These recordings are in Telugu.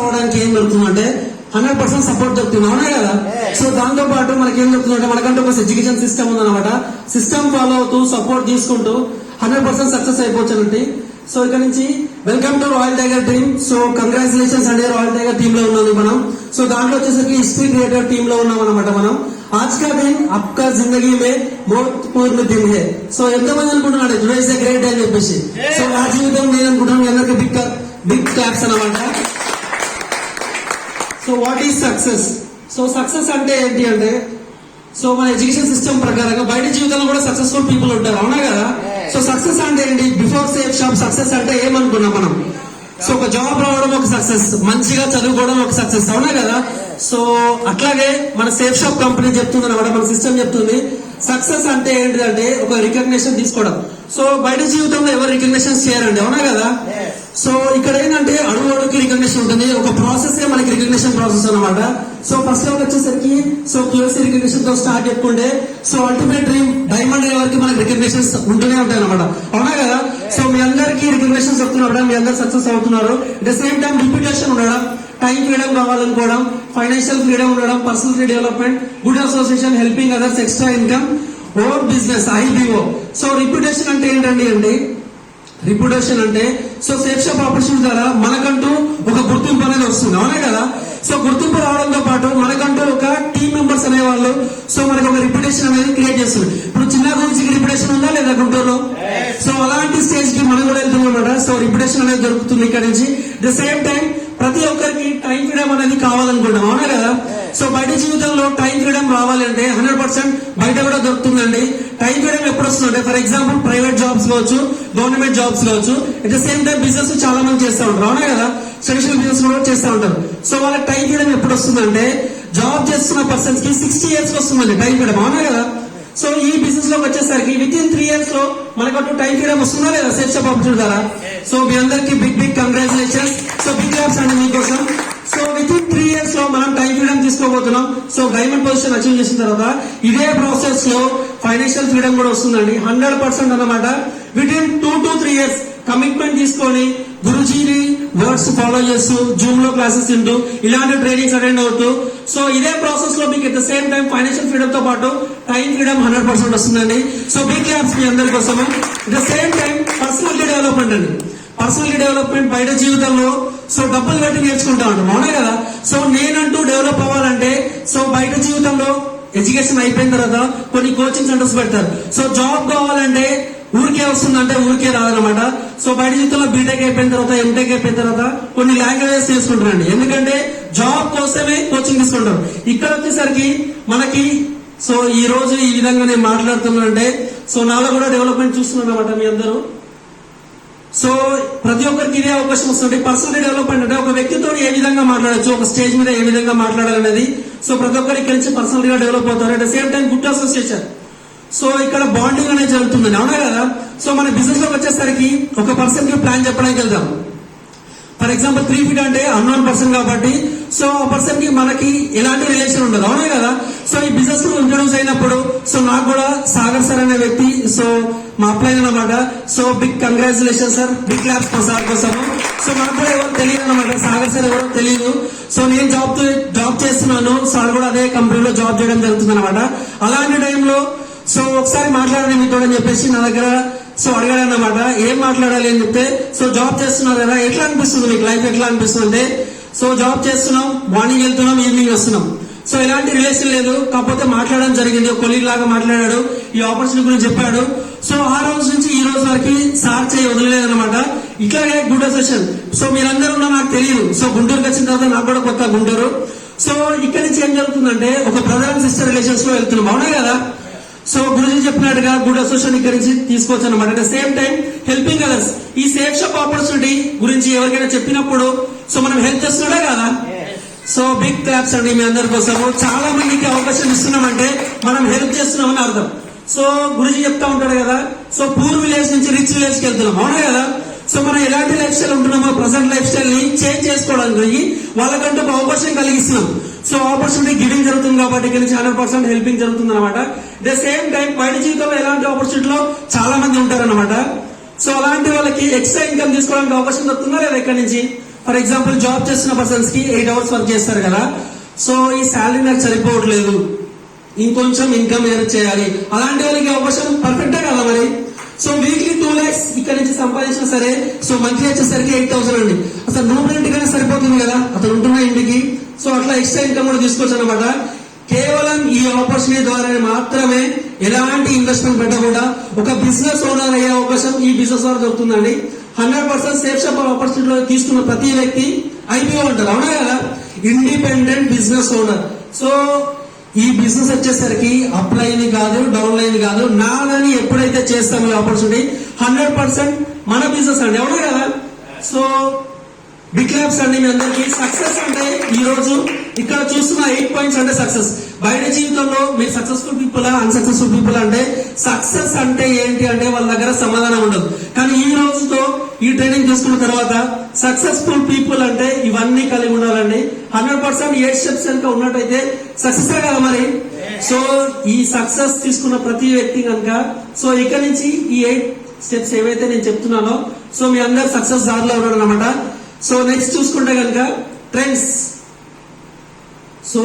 అవ్వడానికి ఏం దొరుకుతుందంటే 100% సపోర్ట్ దొరుకుతుంది, అవునా కదా. సో దాంతో పాటు మనకి ఏం దొరుకుతుందంటే మనకంటే ఒక ఎడ్యుకేషన్ సిస్టమ్ ఉందన్నమాట. సిస్టమ్ ఫాలో అవుతూ సపోర్ట్ తీసుకుంటూ 100% సక్సెస్ అయిపోవచ్చునండి. సో ఇక్కడ నుంచి welcome to royal tiger team. So congratulations అండి, రాయల్ టైగర్ టీమ్ లో ఉన్నాం మనం. సో దాంట్లో వచ్చేసరికి హిస్టరీ క్రియేటర్ టీమ్ లో ఉన్నాం అనమాట మనం. आज का दिन आपका जिंदगी में महत्वपूर्ण दिन है. సో ఎంతమంది అనుకుంటున్నాడు today is a great day అని చెప్పేసి. సో నా జీవితం నేను అనుకుంటున్నాను, మీ అందరికి బిగ్ క్లాప్స్ అనమాట. So what is success? So success అంటే ఏంటి అంటే, సో మన ఎడ్యుకేషన్ సిస్టమ్ ప్రకారంగా బయట జీవితంలో కూడా సక్సెస్ఫుల్ పీపుల్ ఉంటారు, అవునా కదా. సో సక్సెస్ అంటే ఏంటి? బిఫోర్ సేఫ్ షాప్ సక్సెస్ అంటే ఏమనుకున్నాం మనం? సో ఒక జాబ్ రావడం ఒక సక్సెస్, మంచిగా చదువుకోవడం ఒక సక్సెస్, అవునా కదా. సో అట్లాగే మన సేఫ్ షాప్ కంపెనీ చెప్తుంది అనమాట, మన సిస్టమ్ చెప్తుంది సక్సెస్ అంటే ఏంటిదంటే ఒక రికగ్నిషన్ తీసుకోవడం. సో బయట జీవితంలో ఎవరు రికగ్నిషన్ చేయరండి, అవునా కదా. సో ఇక్కడ ఏంటంటే అడుగుకి రికగ్నిషన్ ఉంటుంది, ఒక ప్రాసెస్ మనకి రికగ్నిషన్ ప్రాసెస్ అనమాట. సో ఫస్ట్ లెవెల్ వచ్చేసరికి సో క్యూఎస్సీ రికగ్నిషన్ తో స్టార్ట్ చెప్పుకుంటే so ultimate dream diamond level మనకి రికగ్నిషన్స్ ఉంటూనే ఉంటాయి అనమాట, అవునా కదా. సో మీ అందరికి రికగ్నిషన్స్ వస్తున్నారు, మీ అందరు సక్సెస్ అవుతున్నారు. At the same time reputation ఉండడం, టైం ఫ్రీడమ్ కావాలనుకోవడం, ఫైనాన్షియల్ ఫ్రీడమ్ ఉండడం, personal development, good association, helping others, extra income, own business, IBO. So reputation అంటే ఏంటండి అంటే, రిప్యుటేషన్ అంటే సో సేఫ్ షాప్ ఆపర్చునిటీ ద్వారా మనకంటూ ఒక గుర్తింపు అనేది వస్తుంది, అవునా కదా. సో గుర్తింపు రావడంతో పాటు మనకంటూ ఒక టీమ్ మెంబర్స్ అనేవాళ్ళు సో మనకు ఒక రిప్యుటేషన్ అనేది క్రియేట్ చేస్తుంది. ఇప్పుడు చిన్న గురించి రిప్యుటేషన్ ఉందా లేదా గుంటూరులో? సో అలాంటి స్టేజ్ కి మనం కూడా వెళ్తున్నాం అన్నమాట. సో రిప్యుటేషన్ అనేది దొరుకుతుంది ఇక్కడ నుంచి. ద సేమ్ టైం ప్రతి ఒక్కరికి టైం ఫ్రీడమ్ అనేది కావాలనుకుంటాం, అవునా కదా. సో బయట జీవితంలో టైం ఫ్రీడమ్ రావాలంటే 100% బయట కూడా దొరుకుతుందండి. టైం ఫ్రీడమ్ ఎప్పుడు వస్తుందంటే, ఫర్ ఎగ్జాంపుల్ ప్రైవేట్ జాబ్స్ కావచ్చు, గవర్నమెంట్ జాబ్స్ కావచ్చు, at the same time business చాలా మంది చేస్తూ ఉంటారు, అవునా కదా. ట్రెడిషనల్ బిజినెస్ కూడా చేస్తూ ఉంటారు. సో వాళ్ళకి టైం ఫ్రీడమ్ ఎప్పుడు వస్తుందంటే, జాబ్ చేస్తున్న పర్సన్స్ కి 60 years వస్తుందండి టైం ఫ్రీడమ్, అవునా కదా. సో ఈ బిజినెస్ లోకి వచ్చేసరికి విత్ ఇన్ 3 years లో మనకు టైం ఫ్రీడమ్ వస్తుందా లేదా సేఫ్ షాప్ ఆపర్చునిటీ ద్వారా. సో మీ అందరికి big congratulations. So big claps అండి మీకోసం. సో విత్ ఇన్ 3 years లో మనం టైం ఫ్రీడమ్ తీసుకోబోతున్నాం. సో డైమండ్ పొజిషన్ అచీవ్ చేసిన తర్వాత ఇదే ప్రాసెస్ లో ఫైనాన్షియల్ ఫ్రీడమ్ కూడా వస్తుందండి 100% అన్నమాట. With in 2 to 3 years commitment తీసుకొని గురుజీని వర్డ్స్ ఫాలో చేస్తూ, జూమ్ లో క్లాసెస్ తింటూ, ఇలాంటి ట్రైనింగ్స్ అటెండ్ అవుతూ, సో ఇదే ప్రాసెస్ లో మీకు at the same time financial freedom తో పాటు టైం ఫ్రీడమ్ 100% వస్తుందండి. సో బిగ్ క్లాప్స్ మీ అందరి కోసము. At the same time personality development అండి. పర్సనాలిటీ డెవలప్మెంట్ బయట జీవితంలో సో డబ్బులు పెట్టి నేర్చుకుంటా ఉంటాం, అవునా కదా. సో నేనంటూ డెవలప్ అవ్వాలంటే సో బయట జీవితంలో ఎడ్యుకేషన్ అయిపోయిన తర్వాత కొన్ని కోచింగ్ సెంటర్స్ పెడతారు. సో జాబ్ కావాలంటే ఊరికే వస్తుందంటే ఊరికే రాదనమాట. సో బయట జీవితంలో బీటెక్ అయిపోయిన తర్వాత, ఎంటెక్ అయిపోయిన తర్వాత కొన్ని లాంగ్వేజెస్ తీసుకుంటారండి, ఎందుకంటే జాబ్ కోసమే కోచింగ్ తీసుకుంటారు. ఇక్కడ వచ్చేసరికి మనకి సో ఈ రోజు ఈ విధంగా నేను మాట్లాడుతున్నానంటే సో నాలో కూడా డెవలప్మెంట్ చూస్తున్నాను అనమాట మీ అందరూ. సో ప్రతి ఒక్కరికి ఇదే అవకాశం వస్తుంది. పర్సనల్ డెవలప్మెంట్ అంటే ఒక వ్యక్తితో ఏ విధంగా మాట్లాడచ్చు, ఒక స్టేజ్ మీద ఏ విధంగా మాట్లాడాలనేది. సో ప్రతి ఒక్కరు ఇక్కడి నుంచి పర్సనల్ గా డెవలప్ అవుతారు. At the same time good association, so ఇక్కడ బాండింగ్ అనేది జరుగుతుంది, అవునా కదా. సో మన బిజినెస్ లోకి వచ్చేసరికి ఒక పర్సన్ కి ప్లాన్ చెప్పడానికి వెళ్తాం. ఫర్ ఎగ్జాంపుల్ 3 feet అంటే అన్నోన్ పర్సన్ కాబట్టి సో ఆ పర్సన్ కి మనకి ఎలాంటి రిలేషన్ ఉండదు, అవునా కదా. సో ఈ బిజినెస్ లో ఇంట్రొడ్యూస్ అయినప్పుడు సో నాకు కూడా సాగర్ సార్ అనే వ్యక్తి సో మా అప్లైన్ అనమాట. So big congratulation sir, big claps మా సార్ కోసము. సో నాకు కూడా ఎవరు తెలియదు అనమాట, సాగర్ సార్ ఎవరో తెలియదు. సో నేను జాబ్ చేస్తున్నాను, సార్ కూడా అదే కంపెనీలో జాబ్ చేయడం జరుగుతుంది అనమాట. అలాంటి టైంలో సో ఒకసారి మాట్లాడండి మీతో అని చెప్పేసి నా దగ్గర సో అడిగాడు అన్నమాట. ఏం మాట్లాడాలి అని చెప్తే, సో జాబ్ చేస్తున్నారు కదా, ఎట్లా అనిపిస్తుంది మీకు లైఫ్ ఎట్లా అనిపిస్తుంది అంటే, సో జాబ్ చేస్తున్నాం, మార్నింగ్ వెళ్తున్నాం, ఈవినింగ్ వస్తున్నాం. సో ఎలాంటి రిలేషన్ లేదు, కాకపోతే మాట్లాడడం జరిగింది, కొలీగ్ లాగా మాట్లాడాడు, ఈ ఆపర్చునిటీ గురించి చెప్పాడు. సో ఆ రోజు నుంచి ఈ రోజు వరకు సార్ చేయి వదిలేదు అనమాట. ఇట్లాగే గుడ్ అసోసియేషన్. సో మీరందరూ ఉన్నా నాకు తెలియదు. సో గుంటూరుకి వచ్చిన తర్వాత నాకు కూడా కొత్త గుంటూరు. సో ఇక్కడ నుంచి ఏం జరుగుతుందంటే ఒక బ్రదర్ అండ్ సిస్టర్ రిలేషన్స్ లో వెళ్తున్నాం, అవునా కదా. సో గురుజీ చెప్పినట్టుగా గుడ్ అసోసియేషన్ ఇక్కడ నుంచి తీసుకోవచ్చు అనమాట. At the same time helping others. ఈ సేఫ్ షాప్ ఆపర్చునిటీ గురించి ఎవరికైనా చెప్పినప్పుడు సో మనం హెల్ప్ చేస్తున్నాడే కదా. సో బిగ్ క్లాప్స్ అండి మీ అందరి కోసము. చాలా మందికి అవకాశం ఇస్తున్నామంటే మనం హెల్ప్ చేస్తున్నామని అర్థం. సో గురుజీ చెప్తా ఉంటాడు కదా, సో పూర్ విలేజ్ నుంచి రిచ్ విలేజ్ కి వెళ్తున్నాం, అవునా కదా. సో మనం ఎలాంటి లైఫ్ స్టైల్ ఉంటున్నామో ప్రజెంట్ లైఫ్ స్టైల్ ని చేంజ్ చేసుకోవడానికి వాళ్ళకంటూ ఒక అవకాశం కలిగిస్తున్నాం. సో ఆపర్చునిటీ గివింగ్ జరుగుతుంది కాబట్టి ఇక్కడ నుంచి 100% హెల్పింగ్ జరుగుతుంది అనమాట. ద సేమ్ టైం బయట జీవితంలో ఎలాంటి ఆపర్చునిటీలో చాలా మంది ఉంటారనమాట. సో అలాంటి వాళ్ళకి ఎక్స్ట్రా ఇన్కమ్ తీసుకోవడానికి అవకాశం దొరుకుతుందా లేదా ఇక్కడ నుంచి. ఫర్ ఎగ్జాంపుల్ జాబ్ చేస్తున్న పర్సన్స్ కి 8 hours వర్క్ చేస్తారు కదా, సో ఈ శాలరీ నాకు సరిపోవట్లేదు, ఇంకొంచెం ఇన్కమ్ ఎర్న్ చేయాలి, అలాంటి వాళ్ళకి అవకాశం పర్ఫెక్టే కదా మరి. సో వీక్లీ 2 lakhs ఇక్కడ నుంచి సంపాదించినా సరే, సో మంత్లీ వచ్చేసరికి 8,000 అండి. అసలు రూమ్ రెంట్ గానే సరిపోతుంది కదా అతను ఉంటున్న ఇంటికి. సో అట్లా ఎక్స్ట్రా ఇన్కమ్ కూడా తీసుకోవచ్చు అనమాట. కేవలం ఈ ఆపర్చునిటీ ద్వారా మాత్రమే, ఎలాంటి ఇన్వెస్ట్మెంట్ పెట్టకుండా ఒక బిజినెస్ ఓనర్ అయ్యే అవకాశం ఈ బిజినెస్ ద్వారా దొరుకుతుందండి. 100% సేఫ్ షాప్ ఆపర్చునిటీలో తీసుకున్న ప్రతి వ్యక్తి IPO అంటారు, అవునా కదా, ఇండిపెండెంట్ బిజినెస్ ఓనర్. సో ఈ బిజినెస్ వచ్చేసరికి అప్ లైన్ కాదు, డౌన్ లైన్ కాదు, నాదని ఎప్పుడైతే చేస్తామో ఈ ఆపర్చునిటీ 100% మన బిజినెస్ అండి, అవునా కదా. సో బిగ్ క్లాప్స్ అండి మీ అందరికి. సక్సెస్ అంటే ఈ రోజు ఇక్కడ చూస్తున్న 8 points అంటే సక్సెస్. బయట జీవితంలో మీరు సక్సెస్ఫుల్ పీపుల్ అన్సక్సెస్ఫుల్ పీపుల్ అంటే, సక్సెస్ అంటే ఏంటి అంటే వాళ్ళ దగ్గర సమాధానం ఉండదు. కానీ ఈ రోజుతో ఈ ట్రైనింగ్ తీసుకున్న తర్వాత సక్సెస్ఫుల్ పీపుల్ అంటే ఇవన్నీ కలిగి ఉండాలండి. 100% 8 steps కనుక ఉన్నట్టయితే సక్సెస్ కదా మరి. సో ఈ సక్సెస్ తీసుకున్న ప్రతి వ్యక్తి కనుక, సో ఇక్కడ నుంచి ఈ 8 steps ఏవైతే నేను చెప్తున్నానో, సో మీ అందరు సక్సెస్ దారిలో ఉన్నాడు అనమాట. సో నెక్స్ట్ చూసుకుంటే కనుక ట్రెండ్స్. సో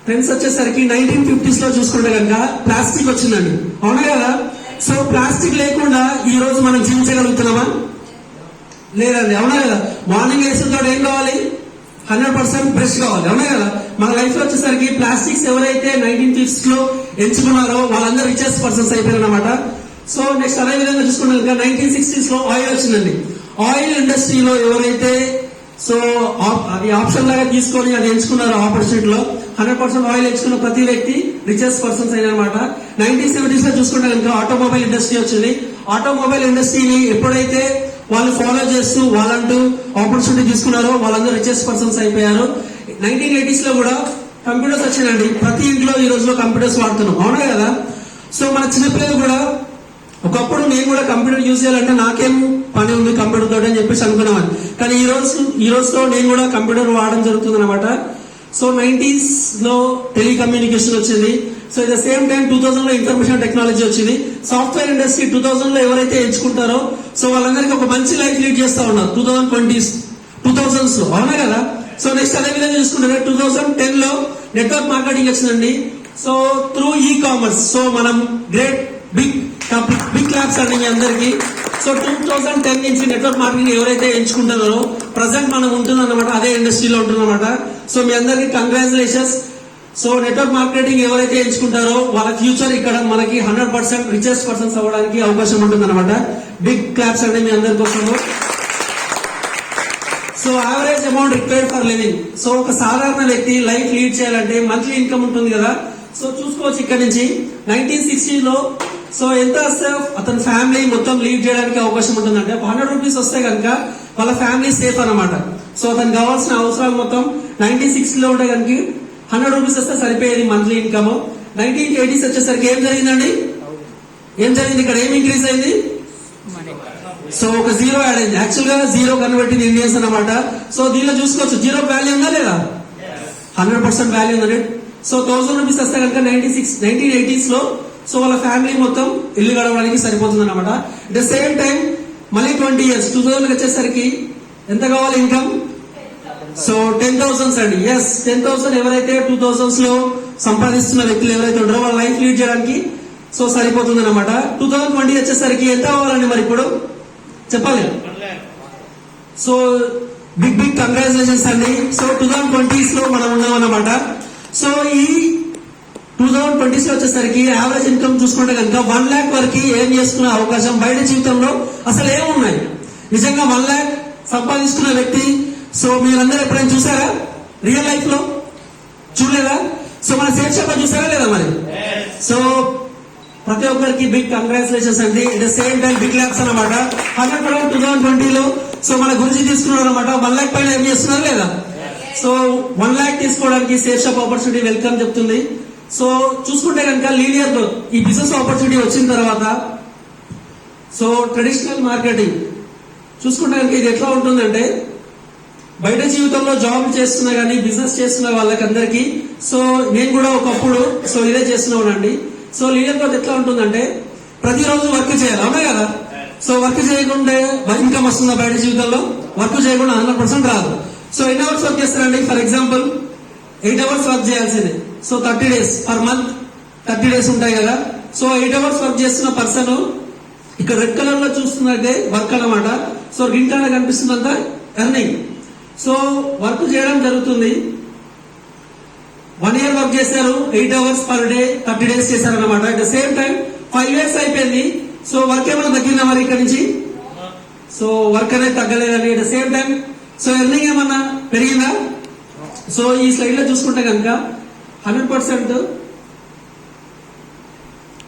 ట్రెండ్స్ వచ్చేసరికి 1950s లో చూసుకుంటే కనుక ప్లాస్టిక్ వచ్చిందండి, అవునా కదా. సో ప్లాస్టిక్ లేకుండా ఈ రోజు మనం జీవించగలుగుతున్నామా? లేదండి, అవునా కదా. మార్నింగ్ వేసిన తోడు ఏం కావాలి? 100% బ్రష్ కావాలి, అవునా కదా. మన లైఫ్ లో వచ్చేసరికి ప్లాస్టిక్స్ ఎవరైతే 1950s లో ఎంచుకున్నారో వాళ్ళందరూ రిచెస్ట్ పర్సన్స్ అయిపోయారు అనమాట. సో నెక్స్ట్ అదే విధంగా చూసుకుంటే కనుక 1960s లో ఆయిల్ వచ్చిందండి. ఆయిల్ ఇండస్ట్రీలో ఎవరైతే సో అది ఆప్షన్ లాగా తీసుకొని అది ఎంచుకున్నారో ఆపర్చునిటీలో 100% ఆయిల్ ఎంచుకున్న ప్రతి వ్యక్తి రిచెస్ట్ పర్సన్స్ అయినమాట. 1970s లో చూసుకుంటే కనుక ఆటోమొబైల్ ఇండస్ట్రీ వచ్చింది. ఆటోమొబైల్ ఇండస్ట్రీని ఎప్పుడైతే వాళ్ళు ఫాలో చేస్తూ వాళ్ళంటూ ఆపర్చునిటీ తీసుకున్నారో వాళ్ళందరూ రిచెస్ట్ పర్సన్స్ అయిపోయారు. 1980s లో కూడా కంప్యూటర్స్ వచ్చినాయండి. ప్రతి ఇంట్లో ఈ రోజులో కంప్యూటర్స్ వాడుతున్నాం, అవునా కదా. సో మన చిన్నపిల్లలు కూడా ఒకప్పుడు నేను కూడా కంప్యూటర్ యూజ్ చేయాలంటే నాకేం పని ఉంది కంప్యూటర్ తోటి అని చెప్పేసి అనుకునేవాడిని. కానీ ఈ రోజులో నేను కూడా కంప్యూటర్ వాడడం జరుగుతుంది అనమాట. సో 90s లో టెలికమ్యూనికేషన్ వచ్చింది. So it the same time 2000 లో ఇన్ఫర్మేషన్ టెక్నాలజీ వచ్చింది. సాఫ్ట్వేర్ ఇండస్ట్రీ 2000 లో ఎవరైతే ఎంచుకుంటారో సో వాళ్ళందరికీ ఒక మంచి లైఫ్ లీడ్ చేస్తా ఉన్నారు 2000s లో, అవునా కదా. సో నెక్స్ట్ అదే విధంగా చూసుకుంటే 2010 లో నెట్వర్క్ మార్కెటింగ్ వచ్చిందండి. So through commerce. సో మనం గ్రేట్ బిగ్ క్లాప్స్ అండి మీ అందరికి. సో 2010 నుంచి నెట్వర్క్ మార్కెటింగ్ ఎవరైతే ఎంచుకుంటున్నారో ప్రజెంట్ మనం ఉంటుందన్నమాట, అదే ఇండస్ట్రీలో ఉంటుందన్నమాట. సో మీ అందరికి కంగ్రాచులేషన్స్. సో నెట్వర్క్ మార్కెటింగ్ ఎవరైతే ఎంచుకుంటారో వాళ్ళ ఫ్యూచర్ ఇక్కడ మనకి 100% రిచెస్ట్ పర్సన్స్ అవ్వడానికి అవకాశం ఉంటుందన్నమాట. బిగ్ క్లాప్స్ అండి మీ అందరి కోసము. So average amount required for living. So ఒక సాధారణ వ్యక్తి లైఫ్ లీడ్ చేయాలంటే మంత్లీ ఇన్కమ్ ఉంటుంది కదా. సో చూసుకోవచ్చు ఇక్కడ నుంచి 1960 లో సో ఎంత వస్తే అతని ఫ్యామిలీ మొత్తం లీడ్ చేయడానికి అవకాశం ఉంటుందంటే 100 రూపీస్ వస్తే కనుక వాళ్ళ ఫ్యామిలీ సేఫ్ అనమాట. సో అతనికి కావాల్సిన అవసరాలు మొత్తం 1960 లో ఉంటే కనుక 100 రూపీస్ వస్తే సరిపోయేది మంత్లీ ఇన్కమ్. 1980s వచ్చేసరికి ఏం జరిగిందండి? ఏం జరిగింది ఇక్కడ? ఏం ఇంక్రీజ్ అయింది? సో ఒక జీరో యాడ్ అయింది. యాక్చువల్ గా జీరో కన్వర్టింగ్ ఇండియన్స్ అనమాట. సో దీనిలో చూసుకోవచ్చు జీరో వాల్యూ ఉందా లేదా? 100% వాల్యూ ఉందండి. సో 1000 రూపీస్ వస్తే కనుక 1980s లో సో వాళ్ళ ఫ్యామిలీ మొత్తం ఇల్లు గడవడానికి సరిపోతుంది అనమాట. అట్ ద సేమ్ టైం మళ్ళీ 20 years 2000 వచ్చేసరికి ఎంత కావాలి ఇన్కమ్? సో 10,000 అండి. ఎస్ 10,000 ఎవరైతే 2000s లో సంపాదిస్తున్న వ్యక్తులు ఎవరైతే ఉంటారో వాళ్ళ లైఫ్ లీడ్ చేయడానికి సో సరిపోతుంది అనమాట. 2020 వచ్చేసరికి ఎంత కావాలండి మరి ఇప్పుడు చెప్పాలి? సో బిగ్ కంగ్రాచులేషన్స్ అండి. సో 2020s లో మనం ఉన్నాం అన్నమాట. సో ఈ 2020s లో వచ్చేసరికి యావరేజ్ ఇన్కమ్ చూసుకుంటే కనుక 1 lakh వరకు ఏం చేసుకునే అవకాశం బయట జీవితంలో అసలు ఏమున్నాయి? నిజంగా 1 lakh సంపాదించుకున్న వ్యక్తి సో మీరందరూ ఎప్పుడైనా చూసారా? రియల్ లైఫ్ లో చూడలేదా? సో మన సేఫ్ షాప్ చూసారా లేదా మరి? సో ప్రతి ఒక్కరికి బిగ్ కంగ్రాచులేషన్స్ అండి. It the same time big labs అనమాట. 100% 2020 లో సో మన గురించి తీసుకున్నారు అనమాట. 1 lakh పైన ఏం చేస్తున్నారు లేదా? సో 1 lakh తీసుకోవడానికి సేఫ్ షాప్ ఆపర్చునిటీ వెల్కమ్ చెప్తుంది. సో చూసుకుంటే కనుక లీనియర్ గ్రోత్ ఈ బిజినెస్ ఆపర్చునిటీ వచ్చిన తర్వాత సో ట్రెడిషనల్ మార్కెటింగ్ చూసుకుంటే కనుక ఇది ఎట్లా ఉంటుందంటే బయట జీవితంలో జాబ్ చేస్తున్నా కానీ బిజినెస్ చేస్తున్న వాళ్ళకందరికీ సో నేను కూడా ఒకప్పుడు సో ఇదే చేస్తున్నానండి. సో లీనియర్ గ్రోత్ ఎట్లా ఉంటుందంటే ప్రతిరోజు వర్క్ చేయాలి, అవునా కదా. సో వర్క్ చేయకుండా ఇన్కమ్ వస్తుందా బయట జీవితంలో? వర్క్ చేయకుండా 100% రాదు. సో ఎన్ని అవర్స్ వర్క్ చేస్తారండి? ఫర్ ఎగ్జాంపుల్ 8 అవర్స్ వర్క్ చేయాల్సిందే. So 30 days per month 30 days ఉంటాయి కదా. సో 8 అవర్స్ వర్క్ చేస్తున్న పర్సన్ ఇక్కడ రెడ్ కలర్ లో చూస్తున్నట్టే వర్క్ అన్నమాట. సో గ్రీన్ కలర్ కనిపిస్తుందంతా ఎర్నింగ్. సో వర్క్ చేయడం జరుగుతుంది. 1 year వర్క్ చేశారు, 8 అవర్స్ పర్ డే 30 days చేశారు అనమాట. At the same time 5 years అయిపోయింది. సో వర్క్ ఏమైనా తగ్గిందా మరి ఇక్కడ నుంచి? సో వర్క్ అనేది తగ్గలేదని. At the same time so earning ఏమన్నా పెరిగిందా? సో ఈ స్లైడ్ లో చూసుకుంటే కనుక 100%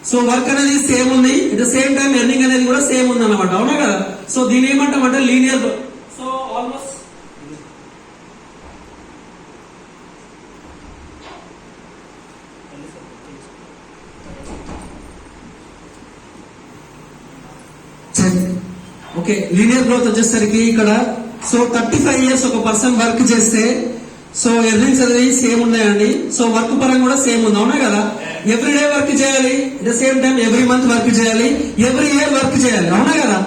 సో వర్క్ అనేది సేమ్ ఉంది. At the same time earning అనేది కూడా సేమ్ ఉంది అనమాట. అవునా కదా? సో దీని ఏమంటామంటే linear. So almost okay, linear growth వచ్చేసరికి ఇక్కడ సో 35 years ఒక పర్సన్ వర్క్ చేస్తే సో ఎర్నింగ్స్ అనేది సేమ్ ఉన్నాయండి. సో వర్క్ పరంగా కూడా సేమ్ ఉంది. అవునా కదా? ఎవ్రీ డే వర్క్ చేయాలి, at the same time every month work చేయాలి, ఎవ్రీ ఇయర్ వర్క్ చేయాలి. అవునా కదా?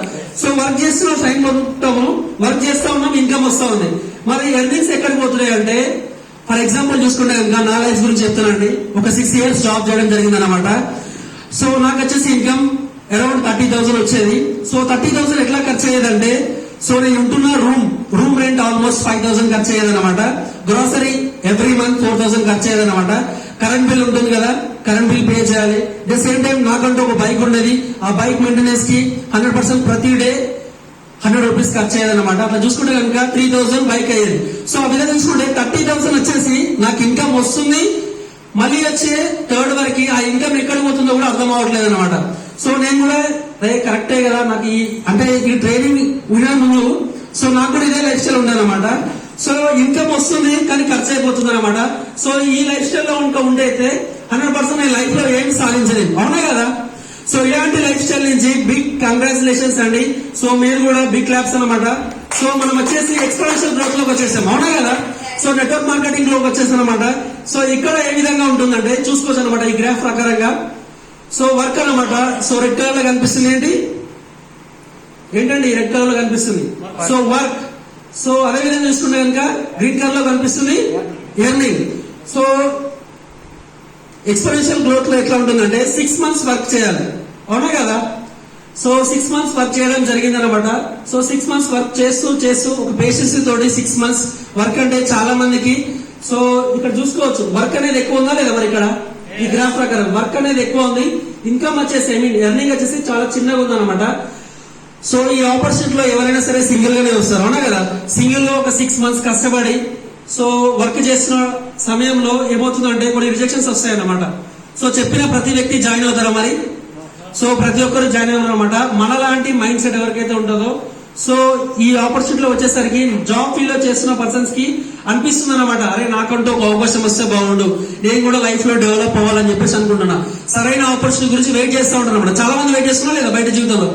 సో వర్క్ చేస్తున్న టైం మొత్తము వర్క్ చేస్తా ఉన్నాం, ఇన్కమ్ వస్తా ఉంది. మరి ఎర్నింగ్స్ ఎక్కడికి పోతున్నాయి అంటే ఫర్ ఎగ్జాంపుల్ చూసుకుంటే కనుక నా లైఫ్ గురించి చెప్తానండి. ఒక 6 years జాబ్ చేయడం జరిగింది అనమాట. సో నాకు వచ్చేసి ఇన్కమ్ అరౌండ్ 30,000 వచ్చేది. సో 30,000 ఎట్లా ఖర్చు అయ్యేదంటే సో నేను ఉంటున్న రూమ్ రెంట్ ఆల్మోస్ట్ 5,000 ఖర్చు అయ్యేది అనమాట. గ్రోసరీ ఎవ్రీ మంత్ 4,000 ఖర్చు అయ్యేది అనమాట. కరెంట్ బిల్ ఉంటుంది కదా, కరెంట్ బిల్ పే చేయాలి. అట్ ద సేమ్ టైం నాకంటూ ఒక బైక్ ఉండేది. ఆ బైక్ మెయింటెనెన్స్ కి 100% ప్రతి డే 100 rupees ఖర్చు అయ్యేది అనమాట. అట్లా చూసుకుంటే కనుక 3,000 బైక్ అయ్యేది. సో ఆ విధంగా చూసుకుంటే 30,000 వచ్చేసి నాకు ఇన్కమ్ వస్తుంది. మళ్ళీ వచ్చే థర్డ్ వరకు ఆ ఇన్కమ్ ఎక్కడ పోతుందో కూడా అర్థం అవ్వట్లేదు అనమాట. సో నేను కూడా కరెక్టే కదా, నాకు అంటే ఈ ట్రైనింగ్ వినే ముందు సో నాకు కూడా ఇదే లైఫ్ స్టైల్ ఉండేదన్నమాట. సో ఇన్కమ్ వస్తుంది కానీ ఖర్చు అయిపోతుంది అనమాట. సో ఈ లైఫ్ స్టైల్ లో ఉండైతే 100% నేను లైఫ్ లో ఏమి సాధించలేదు. అవునా కదా? సో ఇలాంటి లైఫ్ స్టైల్ నుంచి బిగ్ కంగ్రాచులేషన్స్ అండి. సో మీరు కూడా బిగ్ క్లాప్స్ అనమాట. సో మనం వచ్చేసి ఎక్స్పోనెన్షియల్ గ్రోత్ లోకి వచ్చేసాం. అవునా కదా? సో నెట్వర్క్ మార్కెటింగ్ లోకి వచ్చేసాం అనమాట. సో ఇక్కడ ఏ విధంగా ఉంటుందంటే చూసుకోవచ్చు అనమాట ఈ గ్రాఫ్ ప్రకారంగా. సో వర్క్ అనమాట. సో రెడ్ కలర్ లో కనిపిస్తుంది ఏంటండి రెడ్ కలర్ లో కనిపిస్తుంది? So work. సో అదే విధంగా చూసుకుంటే కనుక గ్రీన్ కలర్ లో కనిపిస్తుంది ఎర్నింగ్. సో ఎక్స్పోనెన్షియల్ గ్రోత్ లో ఎట్లా ఉంటుందంటే 6 months వర్క్ చేయాలి. అవునా కదా? సో 6 months వర్క్ చేయడం జరిగింది అనమాట. సో 6 months వర్క్ చేస్తూ ఒక పేషెన్స్ తోటి 6 months వర్క్ అంటే చాలా మందికి సో ఇక్కడ చూసుకోవచ్చు వర్క్ అనేది ఎక్కువ ఉందా లేదా మరి ఇక్కడ ఈ గ్రాఫ్ ప్రకారం వర్క్ అనేది ఎక్కువ ఉంది. ఇన్కమ్ వచ్చేసి ఎర్నింగ్ వచ్చేసి చాలా చిన్నగా ఉంది అనమాట. సో ఈ ఆపర్చునిటీలో ఎవరైనా సరే సింగిల్ గానే వస్తారు. అవునా కదా? సింగిల్ లో ఒక 6 months కష్టపడి సో వర్క్ చేసిన సమయంలో ఏమవుతుందంటే కొన్ని రిజెక్షన్స్ వస్తాయి అన్నమాట. సో చెప్పిన ప్రతి వ్యక్తి జాయిన్ అవుతారా మరి? సో ప్రతి ఒక్కరు జాయిన్ అవ్వరు అనమాట. మనలాంటి మైండ్ సెట్ ఎవరికైతే ఉంటుందో సో ఈ ఆపర్చునిటీలో వచ్చేసరికి జాబ్ ఫీల్డ్ లో చేస్తున్న పర్సన్స్ కి అనిపిస్తుంది అనమాట, అరే నాకంటూ ఒక అవకాశం వస్తే బాగుండు, నేను కూడా లైఫ్ లో డెవలప్ అవ్వాలని చెప్పేసి అనుకుంటున్నా. సరైన ఆపర్చునిటీ గురించి వెయిట్ చేస్తూ ఉంటాను అనమాట. చాలా మంది వెయిట్ చేస్తున్నా లేదా బయట జీవితంలో